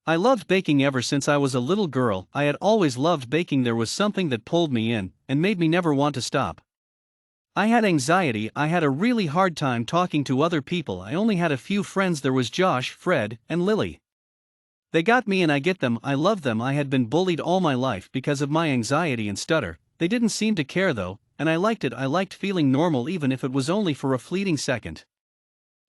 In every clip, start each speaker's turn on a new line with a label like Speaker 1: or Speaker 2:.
Speaker 1: I loved baking ever since I was a little girl. I had always loved baking. There was something that pulled me in and made me never want to stop. I had anxiety. I had a really hard time talking to other people. I only had a few friends. There was Josh, Fred, and Lily. They got me and I get them. I love them. I had been bullied all my life because of my anxiety and stutter. They didn't seem to care though, and I liked it. I liked feeling normal even if it was only for a fleeting second.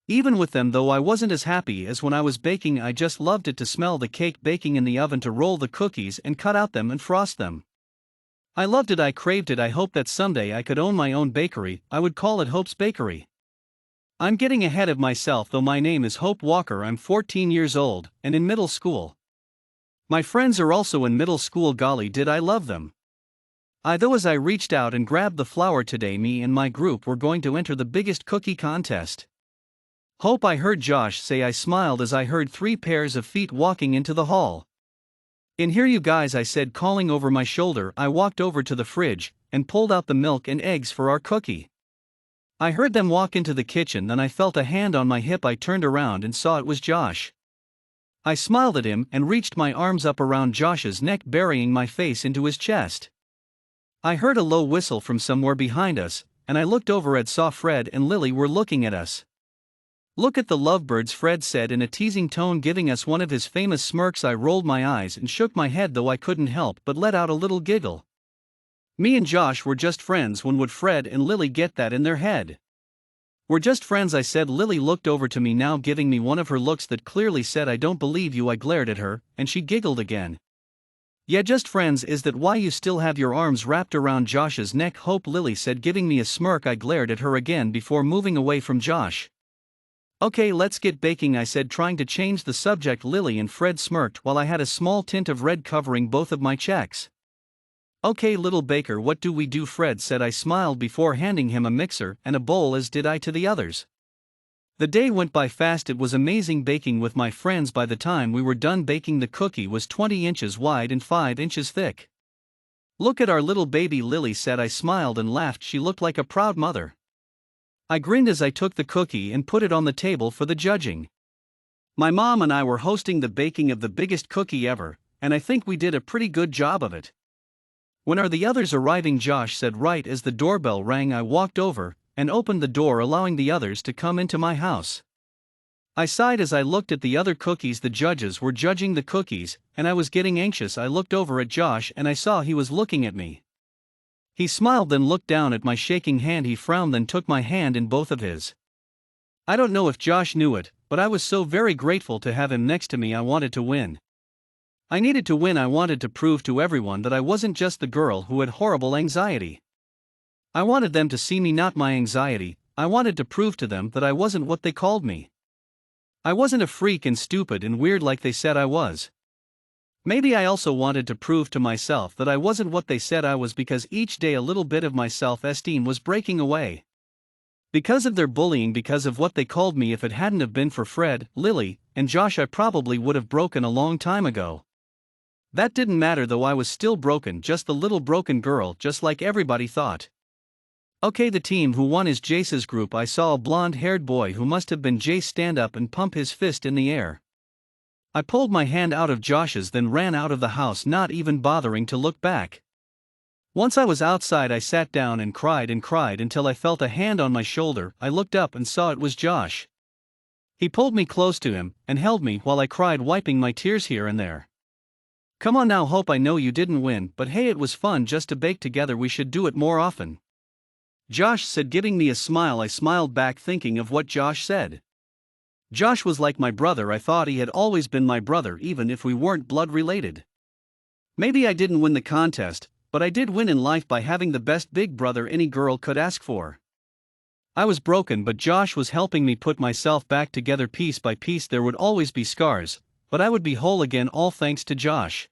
Speaker 1: Even with them though I wasn't as happy as when I was baking. I just loved it to smell the cake baking in the oven, to roll the cookies and cut out them and frost them. I loved it. I craved it. I hoped that someday I could own my own bakery. I would call it Hope's Bakery. I'm getting ahead of myself though. My name is Hope Walker. I'm 14 years old and in middle school. My friends are also in middle school. Golly, did I love them. Though as I reached out and grabbed the flour today, me and my group were going to enter the biggest cookie contest. Hope, I heard Josh say. I smiled as I heard 3 pairs of feet walking into the hall. In here you guys, I said, calling over my shoulder. I walked over to the fridge and pulled out the milk and eggs for our cookie. I heard them walk into the kitchen, then I felt a hand on my hip. I turned around and saw it was Josh. I smiled at him and reached my arms up around Josh's neck, burying my face into his chest. I heard a low whistle from somewhere behind us, and I looked over and saw Fred and Lily were looking at us. Look at the lovebirds, Fred said in a teasing tone, giving us one of his famous smirks. I rolled my eyes and shook my head, though I couldn't help but let out a little giggle. Me and Josh were just friends. When would Fred and Lily get that in their head? We're just friends, I said. Lily looked over to me now, giving me one of her looks that clearly said, I don't believe you. I glared at her, and she giggled again. Yeah, just friends. Is that why you still have your arms wrapped around Josh's neck? Hope, Lily said, giving me a smirk. I glared at her again before moving away from Josh. Okay, let's get baking, I said, trying to change the subject. Lily and Fred smirked while I had a small tint of red covering both of my checks. Okay, little baker, what do we do? Fred said. I smiled before handing him a mixer and a bowl, as did I to the others. The day went by fast. It was amazing baking with my friends. By the time we were done baking, the cookie was 20 inches wide and 5 inches thick. Look at our little baby, Lily said. I smiled and laughed. She looked like a proud mother. I grinned as I took the cookie and put it on the table for the judging. My mom and I were hosting the baking of the biggest cookie ever, and I think we did a pretty good job of it. When are the others arriving? Josh said right as the doorbell rang. I walked over and opened the door, allowing the others to come into my house. I sighed as I looked at the other cookies. The judges were judging the cookies, and I was getting anxious. I looked over at Josh and I saw he was looking at me. He smiled, then looked down at my shaking hand. He frowned, then took my hand in both of his. I don't know if Josh knew it, but I was so very grateful to have him next to me. I wanted to win. I needed to win. I wanted to prove to everyone that I wasn't just the girl who had horrible anxiety. I wanted them to see me, not my anxiety. I wanted to prove to them that I wasn't what they called me. I wasn't a freak and stupid and weird like they said I was. Maybe I also wanted to prove to myself that I wasn't what they said I was, because each day a little bit of my self-esteem was breaking away. Because of their bullying, because of what they called me. If it hadn't have been for Fred, Lily, and Josh, I probably would have broken a long time ago. That didn't matter though. I was still broken, just the little broken girl, just like everybody thought. Okay, the team who won is Jace's group. I saw a blonde-haired boy who must have been Jace stand up and pump his fist in the air. I pulled my hand out of Josh's, then ran out of the house, not even bothering to look back. Once I was outside, I sat down and cried until I felt a hand on my shoulder. I looked up and saw it was Josh. He pulled me close to him and held me while I cried, wiping my tears here and there. Come on now, Hope, I know you didn't win, but hey, it was fun just to bake together. We should do it more often. Josh said, giving me a smile. I smiled back, thinking of what Josh said. Josh was like my brother. I thought he had always been my brother, even if we weren't blood related. Maybe I didn't win the contest, but I did win in life by having the best big brother any girl could ask for. I was broken, but Josh was helping me put myself back together piece by piece. There would always be scars, but I would be whole again, all thanks to Josh.